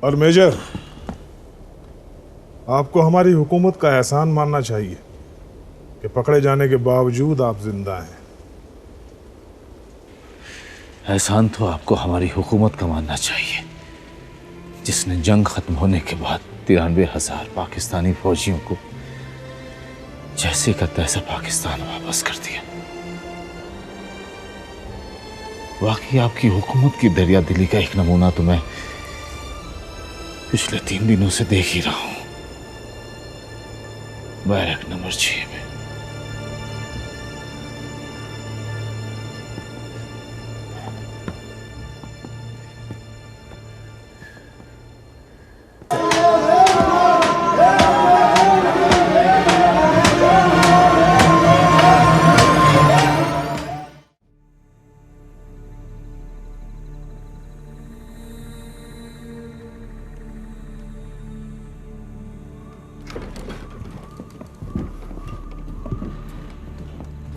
और मेजर, आपको हमारी हुकूमत का एहसान मानना चाहिए कि पकड़े जाने के बावजूद आप जिंदा हैं। एहसान तो आपको हमारी हुकूमत का मानना चाहिए, जिसने जंग खत्म होने के बाद 93,000 पाकिस्तानी फौजियों को जैसे का तैसा पाकिस्तान वापस कर दिया। वाकई आपकी हुकूमत की दरिया दिली का एक नमूना तो मैं पिछले 3 दिनों से देख ही रहा हूं। बैरक नंबर 6 में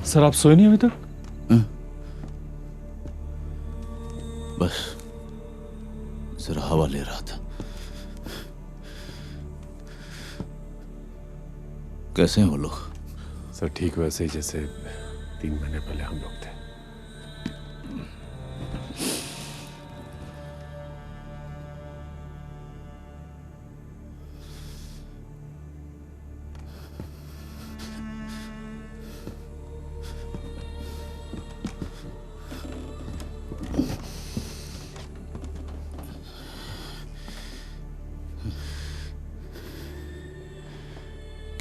सर, आप सोए नहीं अभी तक? बस जरा हवा ले रहा था। कैसे हैं वो लोग? सर ठीक वैसे ही जैसे 3 महीने पहले हम लोग थे।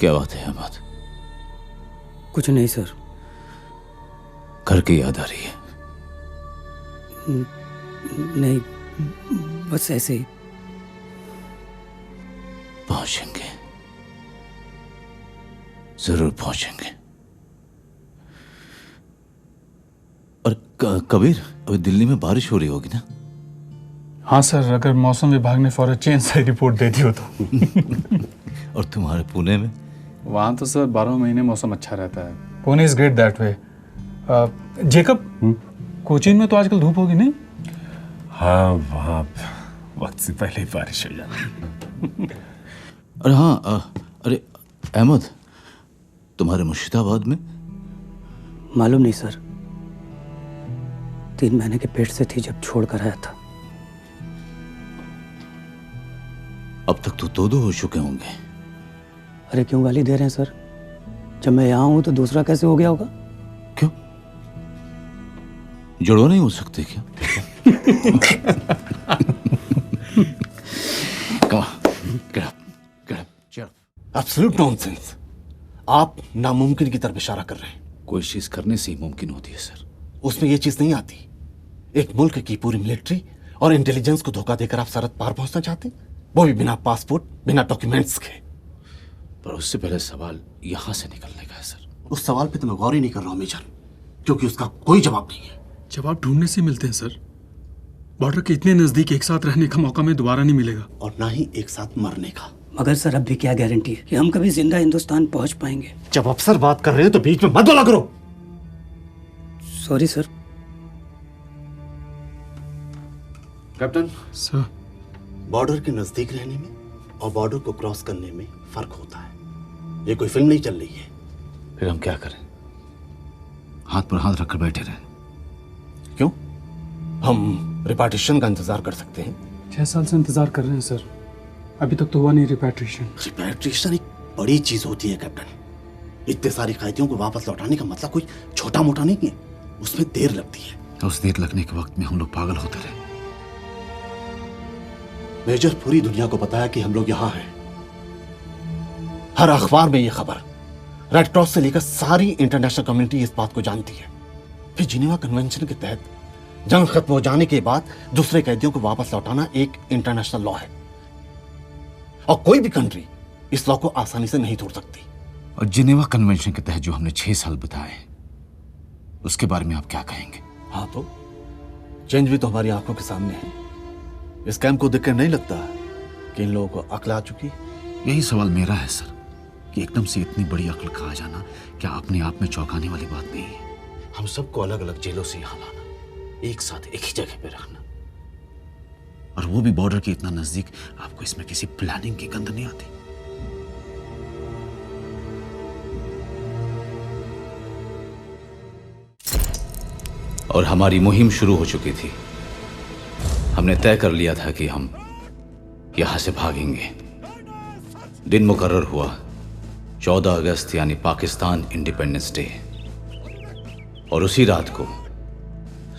क्या बात है अहमद? कुछ नहीं सर। घर की याद आ रही है? नहीं, बस ऐसे ही। पहुंचेंगे, जरूर पहुंचेंगे। और कबीर, अभी दिल्ली में बारिश हो रही होगी ना? हाँ सर, अगर मौसम विभाग ने फॉर अ चेंज से रिपोर्ट दे दी हो तो। और तुम्हारे पुणे में? वहाँ तो सर 12 महीने मौसम अच्छा रहता है। Pune is great that way. Jacob, Cochin में तो आजकल धूप होगी नहीं? हाँ, वहाँ वक्त से पहले ही बारिश हो जाती। अरे हाँ, अरे अहमद, तुम्हारे मुर्शिदाबाद में? मालूम नहीं सर, 3 महीने के पेट से थी जब छोड़ कर आया था। अब तक तो 2 हो चुके होंगे। अरे क्यों गाली दे रहे हैं सर? जब मैं यहाँ हूं तो दूसरा कैसे हो गया होगा? क्यों, जुड़ो नहीं हो सकते क्या? Absolute nonsense. आप नामुमकिन की तरफ इशारा कर रहे हैं। कोई चीज करने से ही मुमकिन होती है सर। उसमें यह चीज नहीं आती। एक मुल्क की पूरी मिलिट्री और इंटेलिजेंस को धोखा देकर आप सरहद पार पहुंचना चाहते हैं, वो भी बिना पासपोर्ट, बिना डॉक्यूमेंट्स के। पर उससे पहले सवाल यहां से निकलने का है सर। उस सवाल पे तो मैं गौर ही नहीं कर रहा हूं मेजर, क्योंकि उसका कोई जवाब नहीं है। जवाब ढूंढने से मिलते हैं सर। बॉर्डर के इतने नजदीक एक साथ रहने का मौका में दोबारा नहीं मिलेगा। और ना ही एक साथ मरने का। मगर सर, अब भी क्या गारंटी है कि हम कभी जिंदा हिंदुस्तान पहुंच पाएंगे? जब अफसर बात कर रहे हैं तो बीच में मत बोला करो। Sorry sir. Captain sir, border के नजदीक रहने में और बॉर्डर को क्रॉस करने में फर्क होता है। ये कोई फिल्म नहीं चल रही है। फिर हम क्या करें? हाथ पर हाथ रखकर बैठे रहें? क्यों? हम रिपार्टीशन का इंतजार कर सकते हैं। 6 साल से इंतजार कर रहे हैं सर, अभी तक तो हुआ नहीं रिपैट्रिएशन। रिपैट्रिएशन एक बड़ी चीज होती है कैप्टन। इतने सारी कैदियों को वापस लौटाने का मतलब कोई छोटा मोटा नहीं है, उसमें देर लगती है। उस देर लगने के वक्त में हम लोग पागल होते रहे। मेजर, पूरी दुनिया को पता है कि हम लोग यहां हैं। हर अखबार में यह खबर, रेड क्रॉस से लेकर सारी इंटरनेशनल कम्युनिटी इस बात को जानती है। फिर जिनेवा कन्वेंशन के तहत जंग खत्म हो जाने के बाद दूसरे कैदियों को वापस लौटाना एक इंटरनेशनल लॉ है, और कोई भी कंट्री इस लॉ को आसानी से नहीं तोड़ सकती। और जिनेवा कन्वेंशन के तहत जो हमने 6 साल बिताए, उसके बारे में आप क्या कहेंगे? हाँ, तो चेंज भी तो हमारी आंखों के सामने है। इस कैंप को देखकर नहीं लगता कि इन लोगों को अक्ल आ चुकी? यही सवाल मेरा है सर, कि एकदम से इतनी बड़ी अक्ल का आ जाना क्या अपने आप में चौंकाने वाली बात नहीं है? हम सबको अलग अलग जेलों से यहां लाना, एक साथ एक ही जगह पे रखना, और वो भी बॉर्डर के इतना नजदीक, आपको इसमें किसी प्लानिंग की गंध नहीं आती? और हमारी मुहिम शुरू हो चुकी थी। हमने तय कर लिया था कि हम यहां से भागेंगे। दिन मुकर्रर हुआ 14 अगस्त यानी पाकिस्तान इंडिपेंडेंस डे। और उसी रात को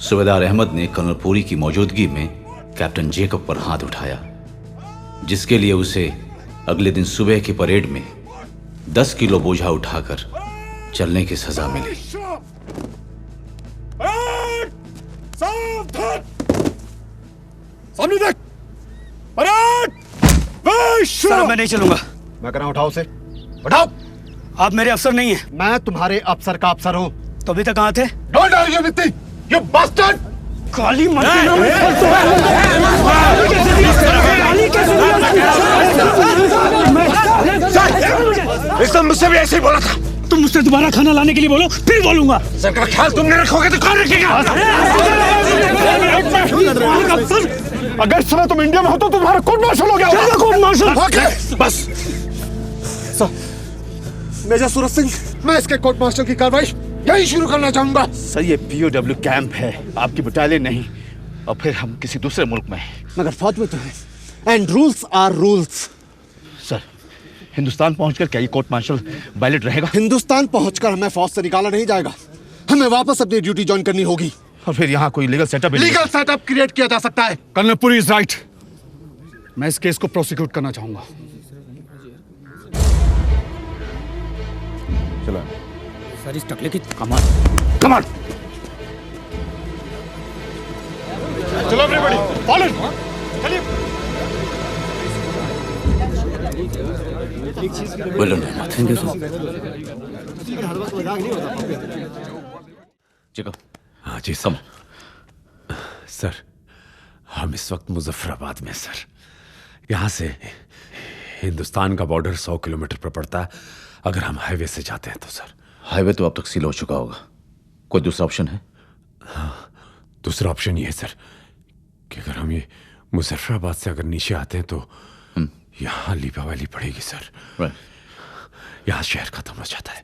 सूबेदार अहमद ने कर्नल पुरी की मौजूदगी में कैप्टन जेकब पर हाथ उठाया, जिसके लिए उसे अगले दिन सुबह की परेड में 10 किलो बोझा उठाकर चलने की सजा मिली। सामने देख! सर मैं नहीं चलूंगा। मैं कह रहा हूं उठाओ उसे, उठाओ। आप मेरे अफसर नहीं हैं। मैं तुम्हारे अफसर का अफसर हूं। तो अभी तक कहाँ थे? Don't argue with me, you bastard. Kali इसने मुझसे भी ऐसे ही बोला था। तुम मुझसे दोबारा खाना लाने के लिए बोलो, फिर बोलूंगा। सर का ख्याल तुमने रखोगे तो कौन रखेगा? अगर इस समय तुम इंडिया में हो तो तुम्हारा कोर्ट मार्शल हो गया। Court martial? बस मेजर सूरज सिंह, मैं इसके कोर्ट मार्शल की कार्रवाई यही शुरू करना चाहूंगा। सर ये POW कैंप है, आपकी बटालियन नहीं। और फिर हम किसी दूसरे मुल्क में हैं। मगर फौज में तो है, and rules are rules. Sir Hindustan पहुंचकर क्या ये कोर्ट मार्शल वैलिड रहेगा? हिंदुस्तान पहुंचकर हमें फौज से निकाला नहीं जाएगा, हमें वापस अपनी ड्यूटी ज्वाइन करनी होगी। और फिर यहाँ कोई legal setup legal setup create किया जा सकता है। Colonel Puri is right. मैं इस केस को प्रोसिक्यूट करना चाहूंगा। चलो सर इस टकले की कमाल। कमान। चलो एवरीबॉडी फॉलो। चलिए। बोलो ना। Thank you sir. जेकब, हाँ जी सर। सर हम इस वक्त मुजफ्फराबाद में सर। यहाँ से हिंदुस्तान का बॉर्डर 100 किलोमीटर पर पड़ता है अगर हम हाईवे से जाते हैं तो सर। हाईवे तो अब तक सील हो चुका होगा, कोई दूसरा ऑप्शन है? हाँ, दूसरा ऑप्शन ये है सर कि अगर हम ये मुजफ्फराबाद से अगर नीचे आते हैं तो यहाँ लीपा वैली पड़ेगी सर। यहाँ शहर खत्म हो जाता है,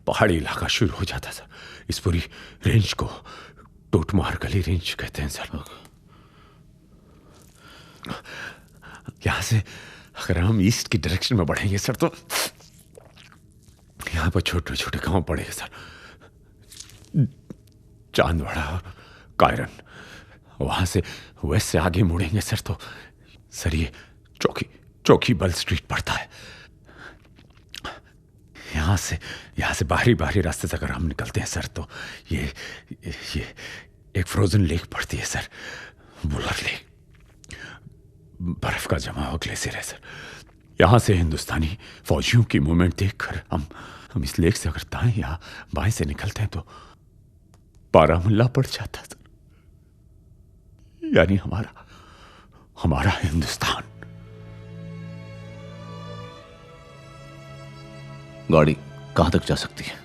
पहाड़ी इलाका शुरू हो जाता है सर। इस पूरी रेंज को टोटमार गली रेंज कहते हैं सर। यहाँ से अगर हम ईस्ट की डायरेक्शन में बढ़ेंगे सर तो यहाँ पर छोटे छोटे गांव पड़ेंगे सर, चांदवाड़ा और कायरन। वहां से वेस्ट से आगे मुड़ेंगे सर तो सर ये चौकी बल स्ट्रीट पड़ता है। यहाँ से बाहरी रास्ते से अगर हम निकलते हैं सर तो ये एक फ्रोजन लेक पड़ती है सर, बुलर लेक। बर्फ का जमा हुआ ग्लेशियर है सर। यहाँ से हिंदुस्तानी फौजियों की मूवमेंट देखकर हम इस लेक से अगर दाएं या बाएं से निकलते हैं तो बारामुल्ला पड़ जाता है सर, यानी हमारा हिंदुस्तान। गाड़ी कहां तक जा सकती है?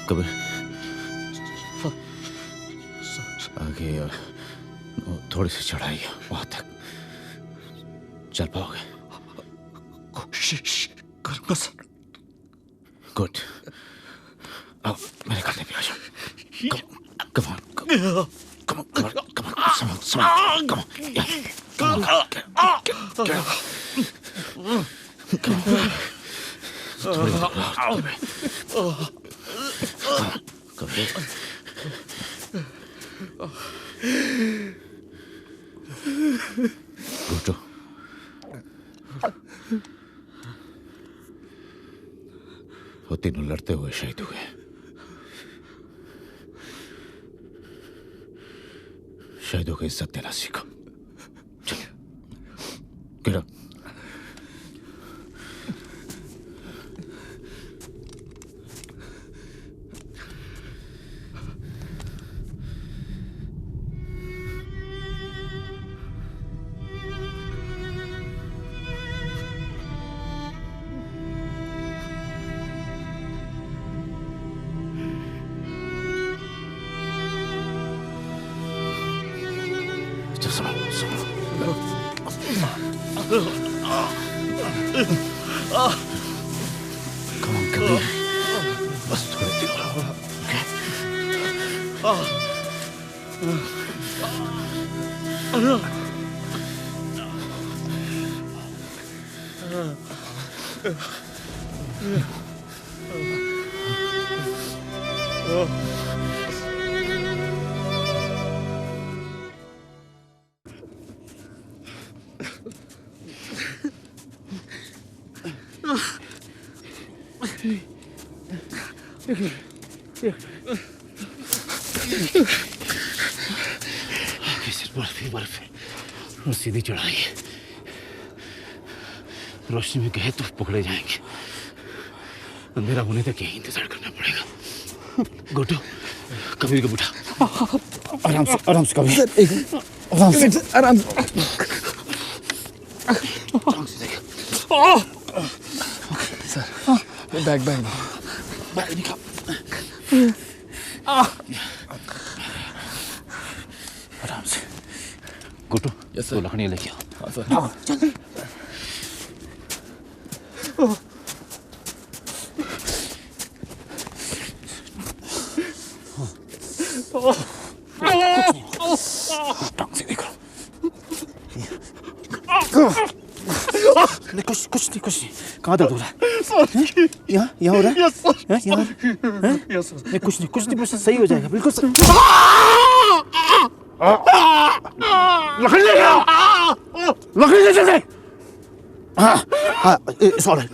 कबीर, आगे थोड़ी सी चढ़ाई है, वहां तक चल पाओगे? कोशिश करूंगा सर। गुड। अब मेरे कंधे पे आ जाओ। Come on. Ruto. वो तीनों लड़ते हुए शहीद हुए। शहीदों को इज्जत देना सीखो। Get up. Just Come on, Kabir. बस थोड़े देर और, okay? सिर्फ बर्फ ही बर्फ है और सीधी चढ़ाई है। रोशनी में गए तो पकड़े जाएंगे। अंधेरा होने तक यही इंतजार करना पड़ेगा। गोटू, कबीर को उठा। आराम से कबीर। आराम से देख। सर, बैग बैग निकाल। आराम से। गोटू, तो लकड़ियाँ लेके आओ। हाँ सर। चल। टांग से देखो। कुछ नहीं। कहाँ दर्द हो रहा है? यहाँ हो रहा है? यहाँ? नहीं, कुछ नहीं, बस सही हो जाएगा, बिल्कुल सही। लकड़ी ले आओ। लकड़ी ले चलते। हाँ, it's all right.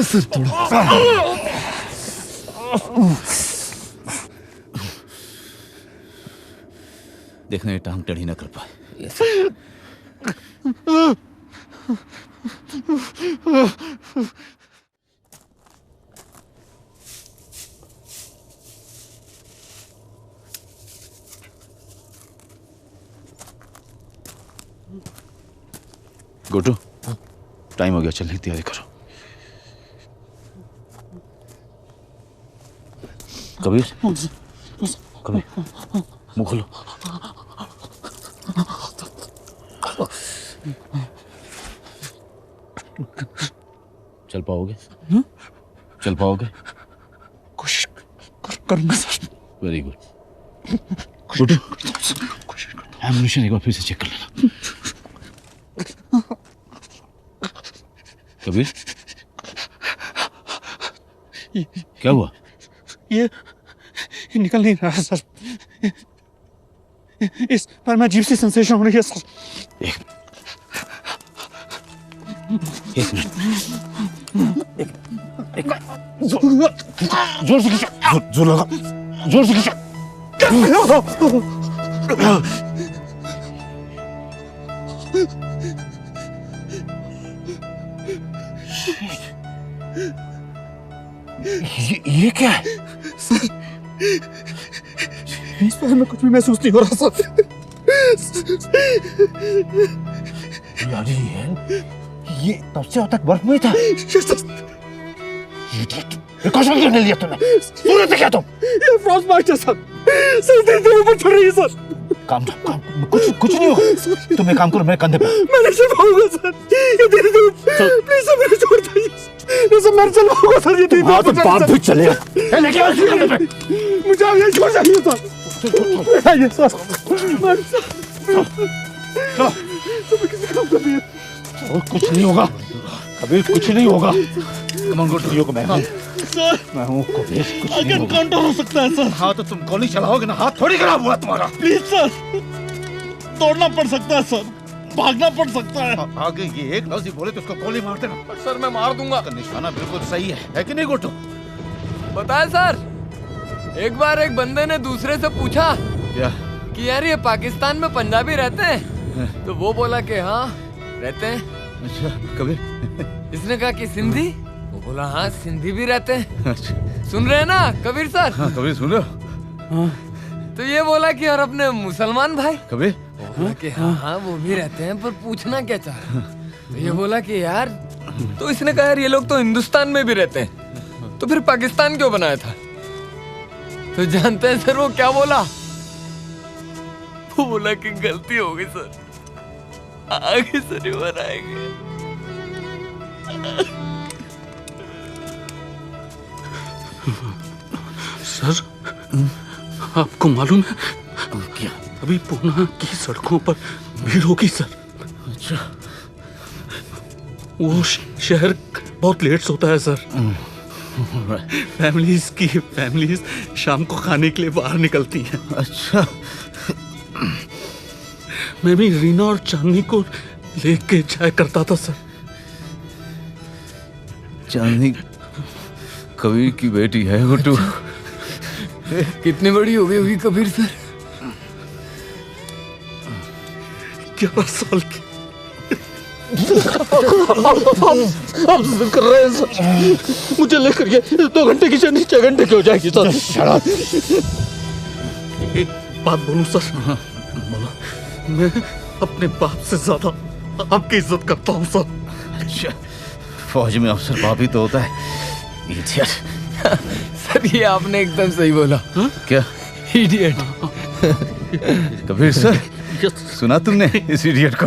सिर थोड़ा। देखने में टांग टेढ़ी न कर पाए। गोटू, टाइम हो गया, चलने की तैयारी करो। कबीर, मुंह खोलो। चल पाओगे? कोशिश करूंगा sir. Very good. Gotu, ammunition एक बार फिर से चेक कर लेना। कबीर, क्या हुआ? ये निकल नहीं रहा सर। इस पर मैं अजीब सी सेंसेशन हो रही है सर। एक मिनट। जोर से खींचो। जोर लगा। जोर से खींचो। ये क्या है? इस पैर में कुछ भी महसूस नहीं हो रहा सर। यार ये तब से अब तक बर्फ में था। ये कौन सा निर्णय लिया तुमने? सूरत क्या तुम? ये फ्रॉस्ट बाइट है सर। सर धीरे ऊपर चढ़ रही है सर। काम कुछ नहीं होगा। तुम एक काम करो, मेरे कंधे पे। मैं नहीं चल पाऊंगा सर। ये धीरे प्लीज सर, मेरे छोड़ दीजिए। मैं चल पाऊंगा सर। ये धीरे हाँ तो बाप भी चलेगा। लेके आओ कंधे पे। मुझे अब ये छोड़ चाहिए सर। ये सर किसी काम कर दिया। कुछ नहीं होगा कबीर, कुछ नहीं होगा। कमान को को मैं हूँ कबीर, कुछ नहीं होगा। काउंटर हो सकता है सर। हाँ तो तुम गोली चलाओगे ना, हाथ थोड़ी खराब हुआ तुम्हारा। प्लीज सर, दौड़ना पड़ सकता है सर, भागना पड़ सकता है। आगे ये एक लफ्ज़ बोले तो उसको गोली मार देना। सर मैं मार दूंगा। निशाना बिल्कुल सही है कि नहीं गोटू? बताए सर, एक बार एक बंदे ने दूसरे से पूछा कि यार ये पाकिस्तान में पंजाबी रहते हैं, तो वो बोला कि हाँ रहते हैं। अच्छा कबीर। इसने कहा कि सिंधी, वो बोला हाँ सिंधी भी रहते हैं। अच्छा सुन रहे हैं ना कबीर सर? हाँ कबीर सुन रहे हो? तो ये बोला कि और अपने मुसलमान भाई, कबीर वो बोला कि हाँ हाँ वो भी रहते हैं, पर पूछना क्या चाह रहा है? तो ये बोला कि यार, तो इसने कहा यार ये लोग तो हिंदुस्तान में भी रहते हैं, तो फिर पाकिस्तान क्यों बनाया था? तो जानते हैं सर वो क्या बोला? वो बोला कि गलती हो गई सर, आगे से नहीं बनाएंगे। सर आपको मालूम है क्या अभी पूना की सड़कों पर भीड़ होगी सर? अच्छा वो शहर बहुत लेट होता है सर। फैमिलीज शाम को खाने के लिए बाहर निकलती हैं। अच्छा मैं भी रीना और चांदनी को लेके जाया करता था सर। चांदनी कबीर की बेटी है गुड्डू। कितनी बड़ी हो गई होगी कबीर सर? 11 साल की। आप जिद कर रहे हैं सर, मुझे लेकर ये 2 घंटे की जर्नी 6 घंटे की हो जाएगी सर। एक बात बोलूं सर, मैं अपने बाप से ज्यादा आपकी इज्जत करता हूं सर। अच्छा फौज में अफसर बाप ही तो होता है। इडियट। सर ये आपने एकदम सही बोला। क्या इडियट? कबीर सर सुना तुमने इस इडियट को?